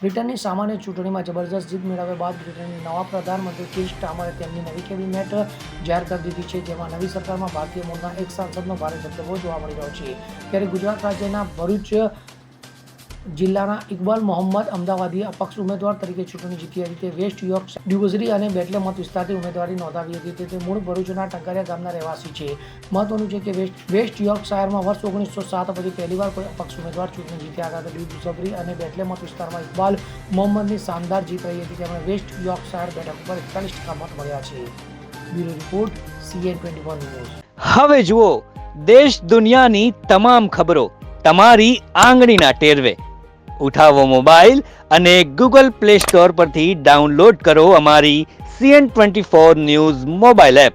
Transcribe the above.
બ્રિટનની સામાન્ય ચૂંટણીમાં જબરજસ્ત જીત મેળવ્યા બાદ બ્રિટનના નવા પ્રધાનમંત્રી કીર સ્ટાર્મરે તેમની નવી કેબિનેટ જાહેર કરી દીધી છે, જેમાં નવી સરકારમાં ભારતીય મૂળના એક સાંસદનો ભારે દબદબો જોવા મળી રહ્યો છે. ત્યારે ગુજરાત રાજ્યના ભરૂચ જિલ્લાના ઇકબાલ મોહમ્મદ અમદાવાદીએ અપક્ષ ઉમેદવાર તરીકે ચૂંટણી જીતી હતી. તે વેસ્ટ યોર્ક ડ્યુઝરી અને બેટલે મત વિસ્તારથી ઉમેદવારી નોંધાવી હતી. તે મૂળ ભરૂચના ટંકારિયા ગામના રહેવાસી છે. મહત્વનું છે કે વેસ્ટ યોર્કશાયરમાં વર્ષ 1907 પછી પહેલીવાર કોઈ અપક્ષ ઉમેદવાર ચૂંટણી જીત્યા હતા. ડ્યુઝરી અને બેટલે મત વિસ્તારમાં ઇકબાલ મોહમ્મદની શાનદાર જીત રહી હતી. તેમણે વેસ્ટ યોર્કશાયર બેઠક પર 41% મત મળ્યા છે. Bureau report CN21 news. હવે જુઓ દેશ દુનિયાની તમામ ખબરો તમારી આંગળીના ટેરવે. ઉઠાવો મોબાઈલ અને ગૂગલ પ્લે સ્ટોર પરથી ડાઉનલોડ કરો અમારી CN24 ન્યૂઝ મોબાઈલ એપ.